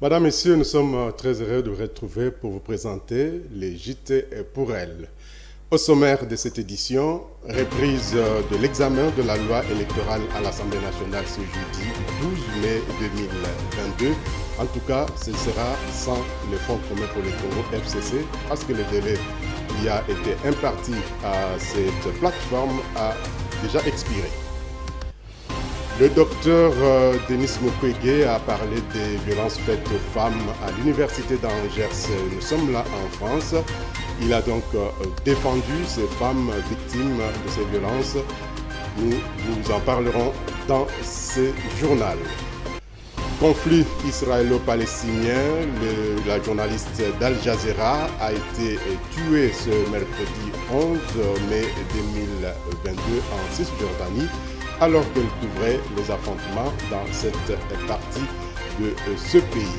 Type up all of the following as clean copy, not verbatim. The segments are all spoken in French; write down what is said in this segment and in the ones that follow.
Madame, Messieurs, nous sommes très heureux de vous retrouver pour vous présenter les JT pour elle. Au sommaire de cette édition, reprise de l'examen de la loi électorale à l'Assemblée nationale ce jeudi 12 mai 2022. En tout cas, ce sera sans le Fonds commun pour le Congo FCC parce que le délai qui a été imparti à cette plateforme a déjà expiré. Le docteur Denis Mukwege a parlé des violences faites aux femmes à l'université d'Angers. Nous sommes là en France. Il a donc défendu ces femmes victimes de ces violences. Nous vous en parlerons dans ce journal. Conflit israélo-palestinien, la journaliste d'Al Jazeera a été tuée ce mercredi 11 mai 2022 en Cisjordanie, alors qu'elle couvrait les affrontements dans cette partie de ce pays.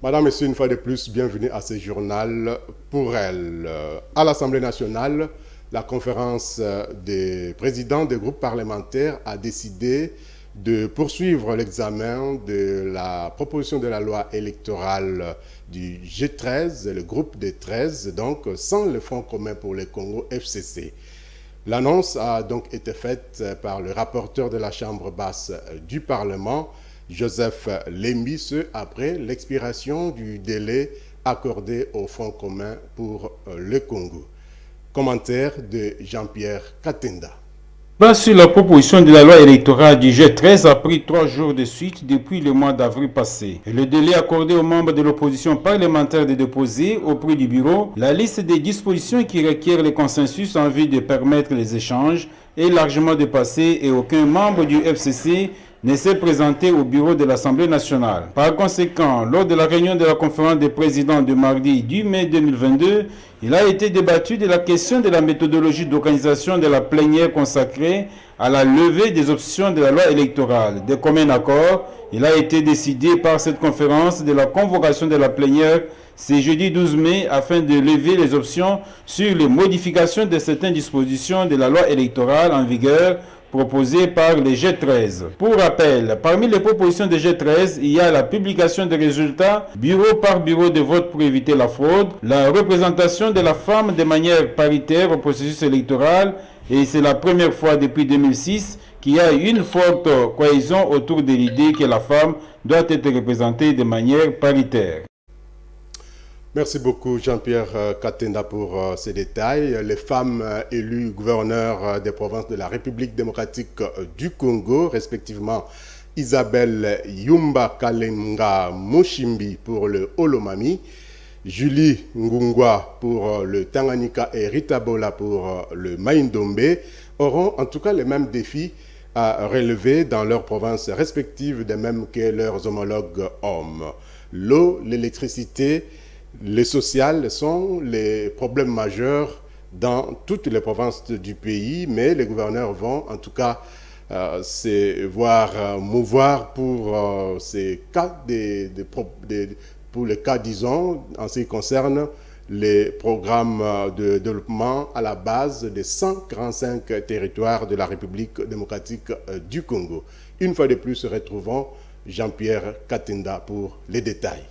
Madame, Messieurs, une fois de plus, bienvenue à ce journal pour elle. À l'Assemblée nationale, la conférence des présidents des groupes parlementaires a décidé de poursuivre l'examen de la proposition de la loi électorale du G13, le groupe des 13, donc sans le Fonds commun pour le Congo FCC. L'annonce a donc été faite par le rapporteur de la Chambre basse du Parlement, Joseph Lembi, ce après l'expiration du délai accordé au Fonds commun pour le Congo. Commentaire de Jean-Pierre Katenda. Sur la proposition de la loi électorale du G13 a pris 3 jours de suite depuis le mois d'avril passé. Et le délai accordé aux membres de l'opposition parlementaire de déposer auprès du bureau la liste des dispositions qui requièrent le consensus en vue de permettre les échanges est largement dépassé et aucun membre du FCC ne s'est présenté au bureau de l'Assemblée nationale. Par conséquent, lors de la réunion de la conférence des présidents de mardi 10 mai 2022, il a été débattu de la question de la méthodologie d'organisation de la plénière consacrée à la levée des options de la loi électorale. De commun accord, il a été décidé par cette conférence de la convocation de la plénière ce jeudi 12 mai afin de lever les options sur les modifications de certaines dispositions de la loi électorale en vigueur proposées par les G13. Pour rappel, parmi les propositions de G13, il y a la publication des résultats bureau par bureau de vote pour éviter la fraude, la représentation de la femme de manière paritaire au processus électoral, et c'est la première fois depuis 2006 qu'il y a une forte cohésion autour de l'idée que la femme doit être représentée de manière paritaire. Merci beaucoup Jean-Pierre Katenda pour ces détails. Les femmes élues gouverneurs des provinces de la République démocratique du Congo, respectivement Isabelle Yumba Kalenga Mushimbi pour le Olomami, Julie Ngungwa pour le Tanganyika et Rita Bola pour le Maïndombe, auront en tout cas les mêmes défis à relever dans leurs provinces respectives, de même que leurs homologues hommes. L'eau, l'électricité, les sociales sont les problèmes majeurs dans toutes les provinces du pays, mais les gouverneurs vont en tout cas se voir mouvoir pour ces cas pour les cas, disons, en ce qui concerne les programmes de développement à la base des 145 territoires de la République démocratique du Congo. Une fois de plus, retrouvons Jean-Pierre Katenda pour les détails.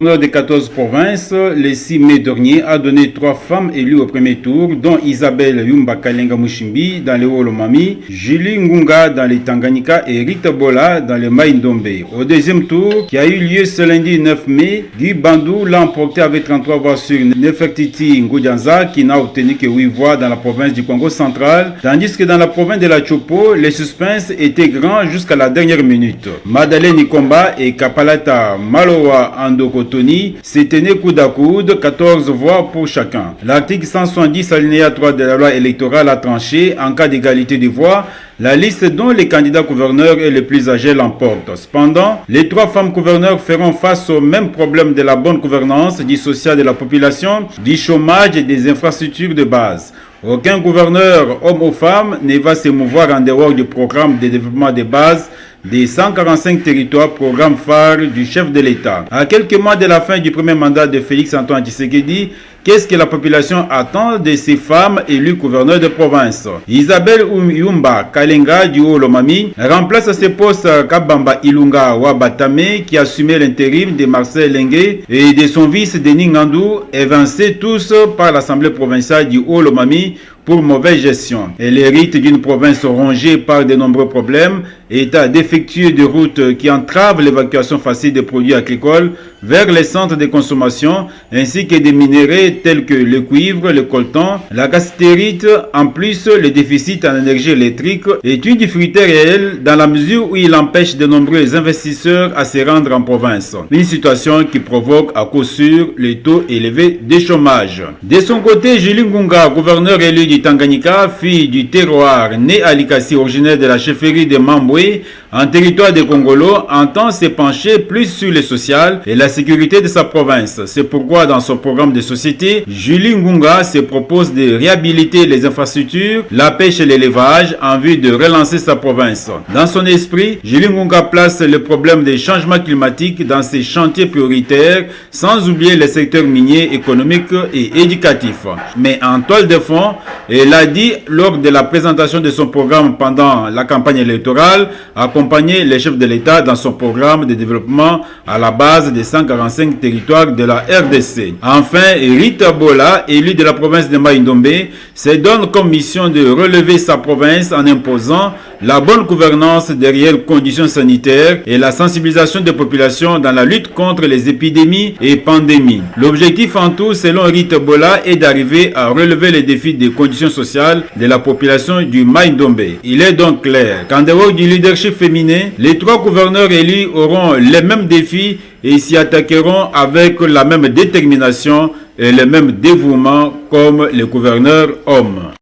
Lors des 14 provinces, le 6 mai dernier a donné 3 femmes élues au premier tour, dont Isabelle Yumba Kalenga Mushimbi dans le Olomami, Julie Ngunga dans les Tanganyika et Rita Bola dans le Maïndombe. Au deuxième tour, qui a eu lieu ce lundi 9 mai, Guy Bandou l'a emporté avec 33 voix sur Nefertiti Ngudjanza, qui n'a obtenu que 8 voix dans la province du Congo central, tandis que dans la province de la Chopo, le suspense était grand jusqu'à la dernière minute. Madeleine Nikomba et Kapalata Malowa Andoko se tenaient coude à coude, 14 voix pour chacun. L'article 170 alinéa 3 de la loi électorale a tranché, en cas d'égalité de voix, la liste dont les candidats gouverneurs est le plus âgé l'emporte. Cependant, les 3 femmes gouverneurs feront face au même problème de la bonne gouvernance, du social de la population, du chômage et des infrastructures de base. Aucun gouverneur, homme ou femme, ne va se mouvoir en dehors du programme de développement de base des 145 territoires, programme phare du chef de l'État. À quelques mois de la fin du premier mandat de Félix Antoine Tshisekedi, Qu'est-ce que la population attend de ces femmes élues gouverneurs de province? Isabelle Yumba Kalenga du Haut-Lomami remplace à ce poste Kabamba Ilunga Wabatame qui assumait l'intérim de Marcel Lengue et de son vice Denis Ngandou, évincés tous par l'Assemblée provinciale du Haut-Lomami pour mauvaise gestion. Elle hérite d'une province rongée par de nombreux problèmes, état défectueux de routes qui entravent l'évacuation facile des produits agricoles vers les centres de consommation, ainsi que des minéraux tels que le cuivre, le coltan, la gastérite. En plus, le déficit en énergie électrique est une difficulté réelle dans la mesure où il empêche de nombreux investisseurs à se rendre en province. Une situation qui provoque à coup sûr les taux élevés de chômage. De son côté, Julie Ngunga, gouverneur élu du Tanganyika, fille du terroir, né à Likasi, originaire de la chefferie de Mamboué, en territoire de Congolo, entend se pencher plus sur le social et la sécurité de sa province. C'est pourquoi dans son programme de société, Julie Ngunga se propose de réhabiliter les infrastructures, la pêche et l'élevage en vue de relancer sa province. Dans son esprit, Julie Ngunga place le problème des changements climatiques dans ses chantiers prioritaires, sans oublier les secteurs miniers, économiques et éducatifs. Mais en toile de fond, elle a dit lors de la présentation de son programme pendant la campagne électorale, accompagner les chefs de l'État dans son programme de développement à la base des 145 territoires de la RDC. Enfin, Rita Bola, élue de la province de Mai-Ndombe, se donne comme mission de relever sa province en imposant la bonne gouvernance derrière conditions sanitaires et la sensibilisation des populations dans la lutte contre les épidémies et pandémies. L'objectif en tout, selon Rita Bola, est d'arriver à relever les défis des conditions sociales de la population du Mai-Ndombe. Il est donc clair qu'en dehors du leadership féminin, les trois gouverneurs élus auront les mêmes défis et s'y attaqueront avec la même détermination et le même dévouement comme les gouverneurs hommes.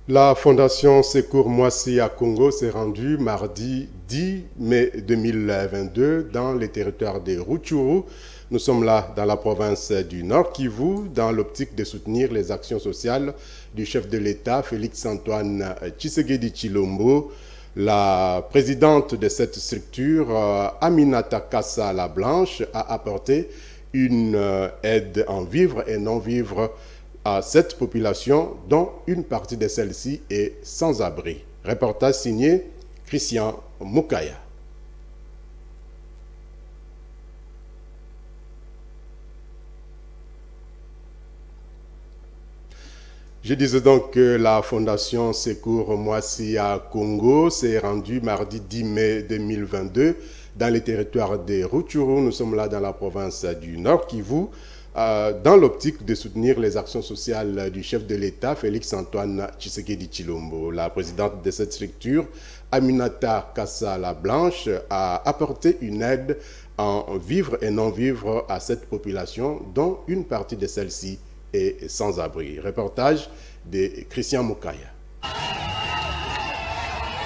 La Fondation Secours Moissi à Congo s'est rendue mardi 10 mai 2022 dans les territoires de Rutshuru. Nous sommes là dans la province du Nord Kivu, dans l'optique de soutenir les actions sociales du chef de l'État, Félix-Antoine Tshisekedi Tshilombo. La présidente de cette structure, Aminata Kassa la Blanche, a apporté une aide en vivres et non-vivres à cette population, dont une partie de celle-ci est sans abri. Reportage signé Christian Mukaya. Je disais donc que la Fondation Secours Moissi à Congo s'est rendue mardi 10 mai 2022 dans les territoires de Rutshuru. Nous sommes là dans la province du Nord Kivu, dans l'optique de soutenir les actions sociales du chef de l'État, Félix-Antoine Tshisekedi Tshilombo. La présidente de cette structure, Aminata Kassa la Blanche, a apporté une aide en vivres et non-vivres à cette population, dont une partie de celle-ci est sans abri. Reportage de Christian Mukaya.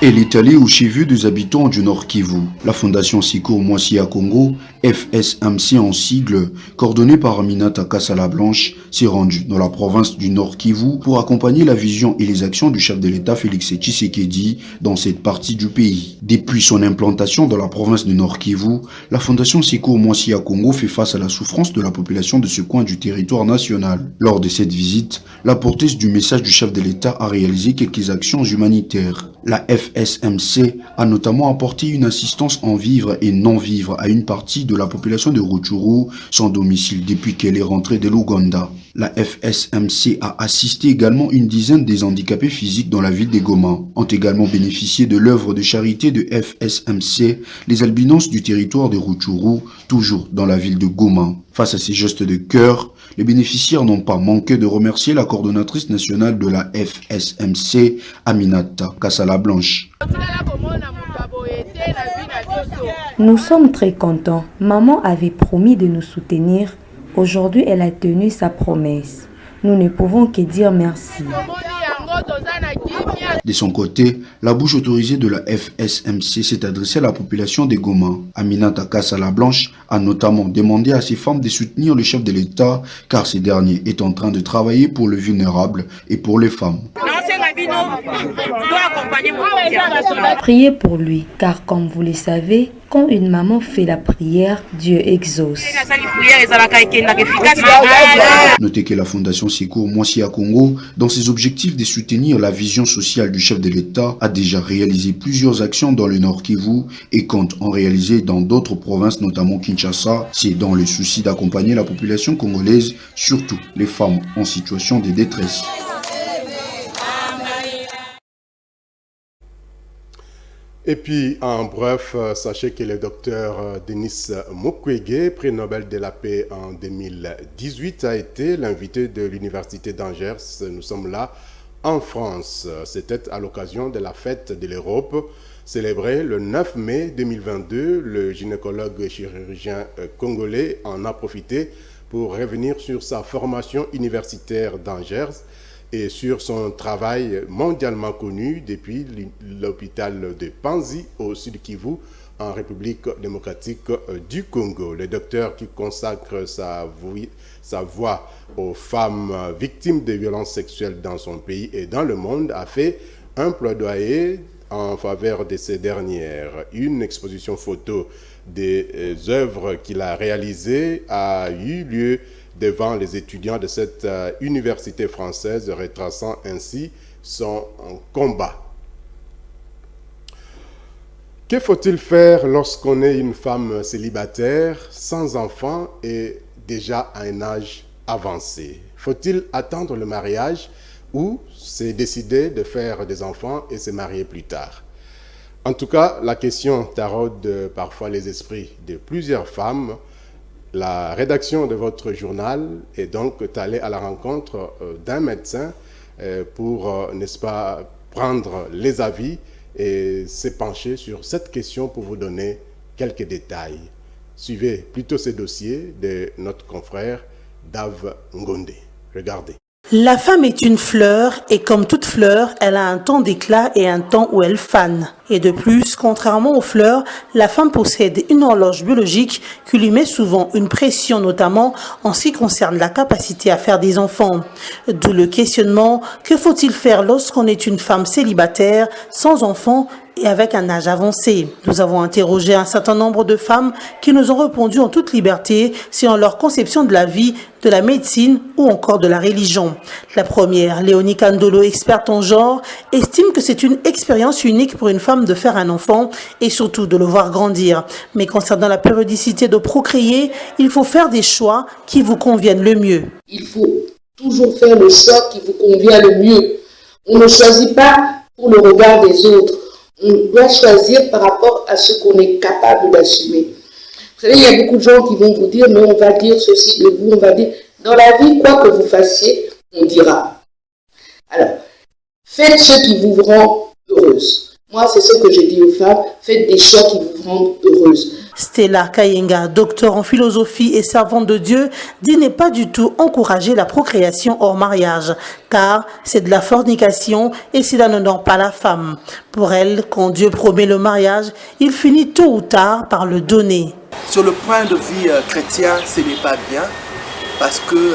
Et l'Italie au chevet des habitants du Nord Kivu. La Fondation Secours Moissi à Congo, FSMC en sigle, coordonnée par Aminata Kassa la Blanche, s'est rendue dans la province du Nord Kivu pour accompagner la vision et les actions du chef de l'État Félix Tshisekedi dans cette partie du pays. Depuis son implantation dans la province du Nord Kivu, la Fondation Secours Moissi à Congo fait face à la souffrance de la population de ce coin du territoire national. Lors de cette visite, la porteuse du message du chef de l'État a réalisé quelques actions humanitaires. La FSMC a notamment apporté une assistance en vivres et non-vivres à une partie de la population de Rutshuru sans domicile depuis qu'elle est rentrée de l'Ouganda. La FSMC a assisté également une dizaine des handicapés physiques dans la ville de Goma. Ont également bénéficié de l'œuvre de charité de FSMC, les albinos du territoire de Rutshuru, toujours dans la ville de Goma. Face à ces gestes de cœur, les bénéficiaires n'ont pas manqué de remercier la coordonnatrice nationale de la FSMC, Aminata Kassa la Blanche. Nous sommes très contents. Maman avait promis de nous soutenir. Aujourd'hui, elle a tenu sa promesse. Nous ne pouvons que dire merci. De son côté, la bouche autorisée de la FSMC s'est adressée à la population de Goma. Aminata Kassa la Blanche a notamment demandé à ses femmes de soutenir le chef de l'État car ce dernier est en train de travailler pour le vulnérable et pour les femmes. Priez pour lui, car comme vous le savez, quand une maman fait la prière, Dieu exauce. Notez que la Fondation Secours Mwasi à Congo, dans ses objectifs de soutenir la vision sociale du chef de l'État, a déjà réalisé plusieurs actions dans le Nord Kivu et compte en réaliser dans d'autres provinces, notamment Kinshasa. C'est dans le souci d'accompagner la population congolaise, surtout les femmes en situation de détresse. Et puis, en bref, sachez que le docteur Denis Mukwege, prix Nobel de la paix en 2018, a été l'invité de l'Université d'Angers. Nous sommes là en France. C'était à l'occasion de la fête de l'Europe, célébrée le 9 mai 2022. Le gynécologue chirurgien congolais en a profité pour revenir sur sa formation universitaire d'Angers et sur son travail mondialement connu depuis l'hôpital de Panzi au Sud Kivu, en République démocratique du Congo. Le docteur qui consacre sa voix aux femmes victimes de violences sexuelles dans son pays et dans le monde a fait un plaidoyer en faveur de ces dernières. Une exposition photo des œuvres qu'il a réalisées a eu lieu devant les étudiants de cette université française, retraçant ainsi son combat. Que faut-il faire lorsqu'on est une femme célibataire, sans enfant et déjà à un âge avancé? Faut-il attendre le mariage ou se décider de faire des enfants et se marier plus tard? En tout cas, la question taraude parfois les esprits de plusieurs femmes. La rédaction de votre journal est donc allée à la rencontre d'un médecin pour, n'est-ce pas, prendre les avis et se pencher sur cette question pour vous donner quelques détails. Suivez plutôt ce dossier de notre confrère Dave Ngonde. Regardez. La femme est une fleur et comme toute fleur, elle a un temps d'éclat et un temps où elle fane. Et de plus, contrairement aux fleurs, la femme possède une horloge biologique qui lui met souvent une pression, notamment en ce qui concerne la capacité à faire des enfants. D'où le questionnement, que faut-il faire lorsqu'on est une femme célibataire, sans enfants et avec un âge avancé? Nous avons interrogé un certain nombre de femmes qui nous ont répondu en toute liberté sur leur conception de la vie, de la médecine ou encore de la religion. La première, Léonie Kandolo, experte en genre, estime que c'est une expérience unique pour une femme de faire un enfant et surtout de le voir grandir. Mais concernant la périodicité de procréer, il faut faire des choix qui vous conviennent le mieux. Il faut toujours faire le choix qui vous convient le mieux. On ne choisit pas pour le regard des autres. On doit choisir par rapport à ce qu'on est capable d'assumer. Vous savez, il y a beaucoup de gens qui vont vous dire, mais on va dire ceci de vous, on va dire, dans la vie, quoi que vous fassiez, on dira. Alors, faites ce qui vous rend heureuse. Moi, c'est ce que je dis aux femmes, faites des choix qui vous rendent heureuse. Stella Kayenga, docteur en philosophie et servante de Dieu, dit ne pas du tout encourager la procréation hors mariage, car c'est de la fornication et cela n'honore pas la femme. Pour elle, quand Dieu promet le mariage, il finit tôt ou tard par le donner. Sur le point de vue chrétien, ce n'est pas bien, parce que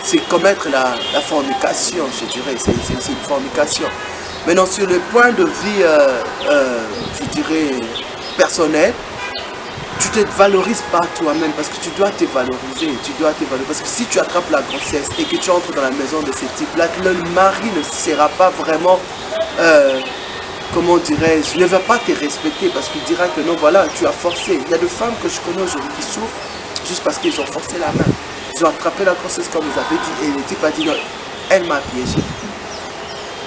c'est commettre la fornication, je dirais, c'est une fornication. Maintenant, sur le point de vue, je dirais, personnel, tu ne te valorises pas toi-même parce que tu dois te valoriser, parce que si tu attrapes la grossesse et que tu entres dans la maison de ce type-là, le mari ne sera pas vraiment, comment dirais-je, ne va pas te respecter parce qu'il dira que non, voilà, tu as forcé. Il y a des femmes que je connais aujourd'hui qui souffrent juste parce qu'ils ont forcé la main. Ils ont attrapé la grossesse comme vous avez dit et le type a dit non, elle m'a piégé.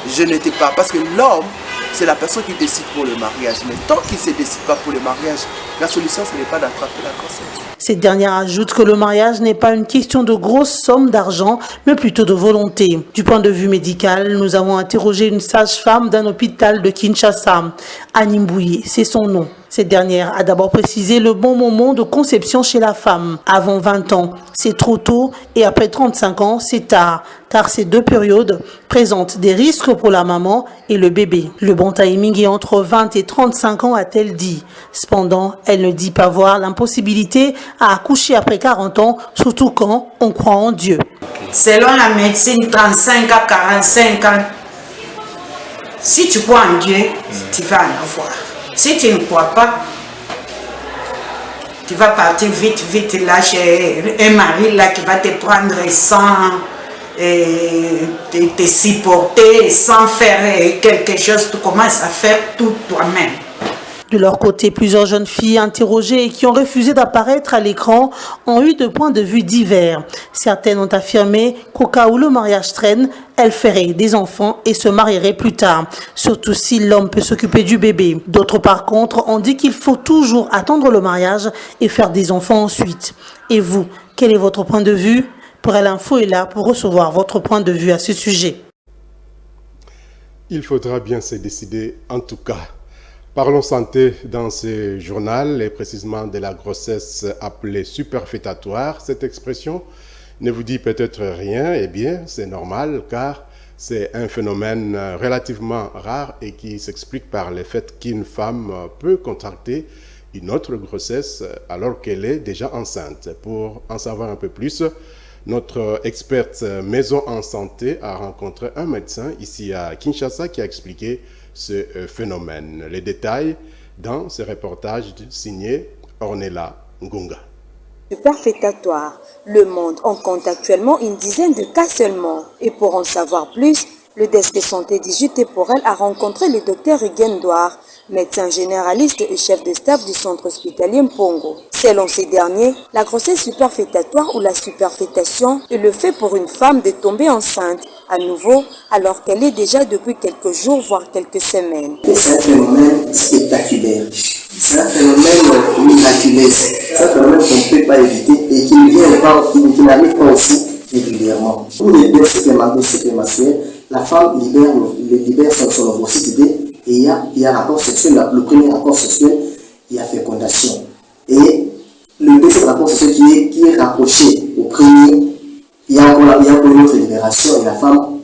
Je n'étais pas, parce que l'homme, c'est la personne qui décide pour le mariage. Mais tant qu'il ne se décide pas pour le mariage, la solution, ce n'est pas d'attraper la grossesse. Cette dernière ajoute que le mariage n'est pas une question de grosses sommes d'argent, mais plutôt de volonté. Du point de vue médical, nous avons interrogé une sage-femme d'un hôpital de Kinshasa. Annie Mbouye, c'est son nom. Cette dernière a d'abord précisé le bon moment de conception chez la femme. Avant 20 ans, c'est trop tôt et après 35 ans, c'est tard. Car ces deux périodes présentent des risques pour la maman et le bébé. Le bon timing est entre 20 et 35 ans, a-t-elle dit. Cependant, elle ne dit pas voir l'impossibilité à accoucher après 40 ans, surtout quand on croit en Dieu. Selon la médecine, 35 à 45 ans, Si tu crois en Dieu, tu vas en avoir. Si tu ne crois pas, tu vas partir vite là chez un mari là qui va te prendre sans te supporter, sans faire quelque chose. Tu commences à faire tout toi-même. De leur côté, plusieurs jeunes filles interrogées et qui ont refusé d'apparaître à l'écran ont eu de points de vue divers. Certaines ont affirmé qu'au cas où le mariage traîne, elles feraient des enfants et se marieraient plus tard, surtout si l'homme peut s'occuper du bébé. D'autres, par contre, ont dit qu'il faut toujours attendre le mariage et faire des enfants ensuite. Et vous, quel est votre point de vue? Pourel Info est là pour recevoir votre point de vue à ce sujet. Il faudra bien se décider en tout cas. Parlons santé dans ce journal et précisément de la grossesse appelée superfétatoire. Cette expression ne vous dit peut-être rien, eh bien c'est normal car c'est un phénomène relativement rare et qui s'explique par le fait qu'une femme peut contracter une autre grossesse alors qu'elle est déjà enceinte. Pour en savoir un peu plus, notre experte maison en santé a rencontré un médecin ici à Kinshasa qui a expliqué ce phénomène. Les détails dans ce reportage signé Ornella Ngunga. Superfétatoire. Le monde en compte actuellement une dizaine de cas seulement. Et pour en savoir plus, le desk santé d'IJT Porel a rencontré le docteur Huguen Douard, médecin généraliste et chef de staff du centre hospitalier Mpongo. Selon ces derniers, la grossesse superfétatoire ou la superfétation est le fait pour une femme de tomber enceinte à nouveau alors qu'elle est déjà depuis quelques jours voire quelques semaines. C'est un phénomène spectaculaire. C'est un phénomène miraculeux. C'est un phénomène qu'on ne peut pas éviter et qui n'arrive pas aussi régulièrement. Pour les deux supplémentaires, la femme libère son ovocyte et il y a rapport sexuel, le premier rapport sexuel, il y a fécondation. Et le deuxième rapport sexuel qui est rapproché au premier, il y a encore une autre libération et la femme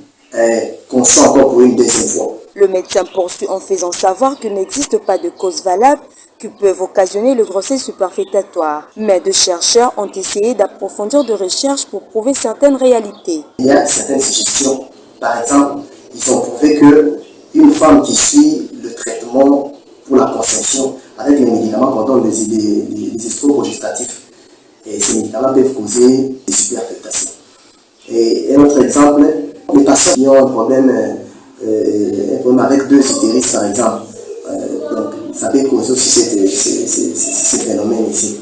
conçoit encore pour une deuxième fois. Le médecin poursuit en faisant savoir qu'il n'existe pas de causes valables qui peuvent occasionner le grossesse superfétatoire. Mais des chercheurs ont essayé d'approfondir des recherches pour prouver certaines réalités. Il y a certaines suggestions. Par exemple, ils ont prouvé qu'une femme qui suit le traitement pour la conception avec les médicaments pendant les estroprogestatifs, et ces médicaments peuvent causer des superfétations. Et un autre exemple, les patients qui ont un problème avec deux utérus par exemple, donc ça peut causer aussi ces phénomènes ici.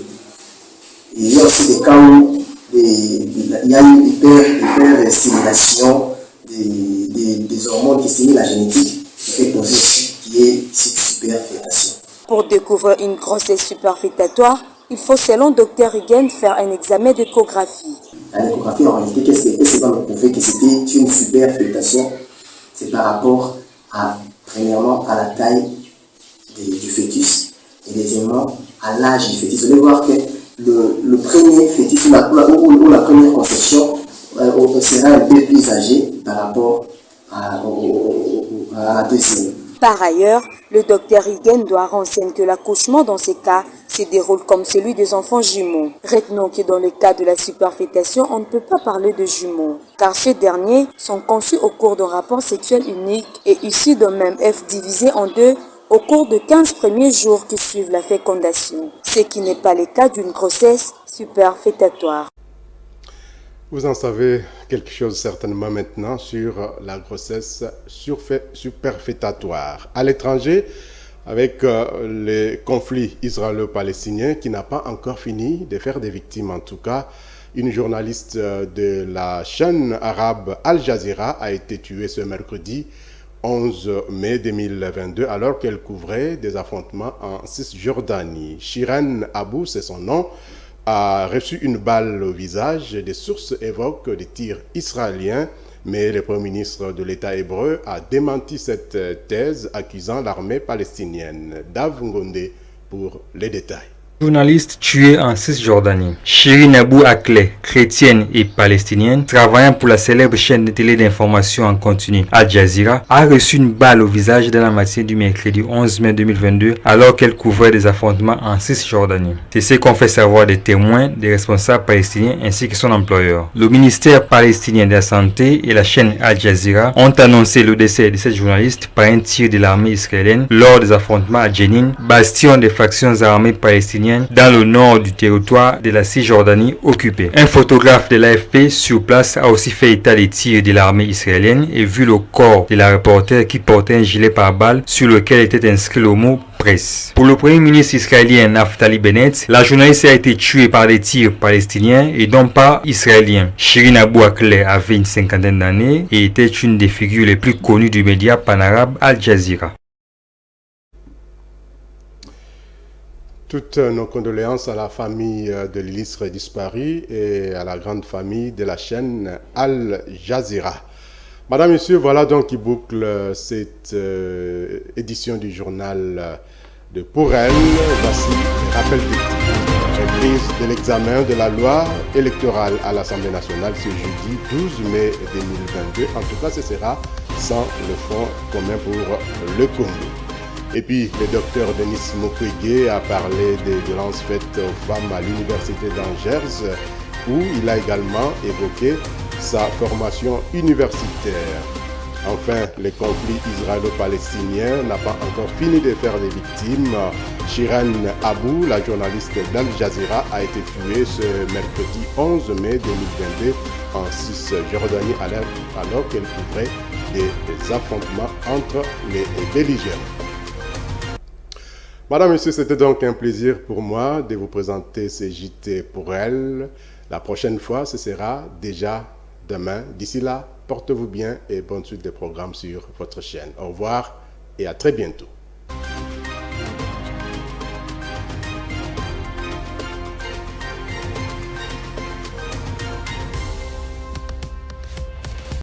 Il y a aussi des cas où il y a une hyperstimulation des hormones qui stimulent la génétique, qui peut causer qui est cette superfétation. Pour découvrir une grossesse superfétatoire, il faut selon Dr Huguen faire un examen d'échographie. L'échographie en réalité, qu'est-ce qui va nous prouver que c'était une superfétation? C'est par rapport premièrement à la taille du fœtus et deuxièmement à l'âge du fœtus. Vous allez voir que le premier fœtus ou la première conception sera un peu plus âgé par rapport à la deuxième. Par ailleurs, le docteur Huguen doit renseigner que l'accouchement dans ces cas se déroule comme celui des enfants jumeaux. Retenons que dans le cas de la superfétation, on ne peut pas parler de jumeaux, car ces derniers sont conçus au cours d'un rapport sexuel unique et issus d'un même œuf divisé en deux au cours de 15 premiers jours qui suivent la fécondation, ce qui n'est pas le cas d'une grossesse superfétatoire. Vous en savez quelque chose certainement maintenant sur la grossesse superfétatoire. À l'étranger, avec les conflits israélo-palestiniens qui n'a pas encore fini de faire des victimes. En tout cas, une journaliste de la chaîne arabe Al Jazeera a été tuée ce mercredi 11 mai 2022 alors qu'elle couvrait des affrontements en Cisjordanie. Shiren Abou, c'est son nom, a reçu une balle au visage. Des sources évoquent des tirs israéliens, mais le Premier ministre de l'État hébreu a démenti cette thèse, accusant l'armée palestinienne. Dav Ngonde pour les détails. Journaliste tuée en Cisjordanie. Shirin Abou Akleh, chrétienne et palestinienne, travaillant pour la célèbre chaîne de télé d'information en continu Al Jazeera, a reçu une balle au visage dans la matinée du mercredi 11 mai 2022 alors qu'elle couvrait des affrontements en Cisjordanie. C'est ce qu'ont fait savoir des témoins, des responsables palestiniens ainsi que son employeur. Le ministère palestinien de la santé et la chaîne Al Jazeera ont annoncé le décès de cette journaliste par un tir de l'armée israélienne lors des affrontements à Jenin, bastion des factions armées palestiniennes dans le nord du territoire de la Cisjordanie occupée. Un photographe de l'AFP sur place a aussi fait état des tirs de l'armée israélienne et vu le corps de la reporter qui portait un gilet pare-balles sur lequel était inscrit le mot presse. Pour le premier ministre israélien Naftali Bennett, la journaliste a été tuée par des tirs palestiniens et non pas israéliens. Shirin Abu Akleh avait une cinquantaine d'années et était une des figures les plus connues du média panarabe Al Jazeera. Toutes nos condoléances à la famille de l'illustre disparu et à la grande famille de la chaîne Al Jazeera. Madame, Monsieur, voilà donc qui boucle cette édition du journal de Pour elle. Voici le rappel des titres. Reprise de l'examen de la loi électorale à l'Assemblée nationale ce jeudi 12 mai 2022. En tout cas, ce sera sans le Front commun pour le Congo. Et puis, le docteur Denis Mukwege a parlé des violences faites aux femmes à l'université d'Angers, où il a également évoqué sa formation universitaire. Enfin, le conflit israélo-palestinien n'a pas encore fini de faire des victimes. Shirin Abu, la journaliste d'Al Jazeera, a été tuée ce mercredi 11 mai 2022 en Cisjordanie alors qu'elle couvrait des affrontements entre les belligérants. Madame, Monsieur, c'était donc un plaisir pour moi de vous présenter ces JT pour elle. La prochaine fois, ce sera déjà demain. D'ici là, portez-vous bien et bonne suite des programmes sur votre chaîne. Au revoir et à très bientôt.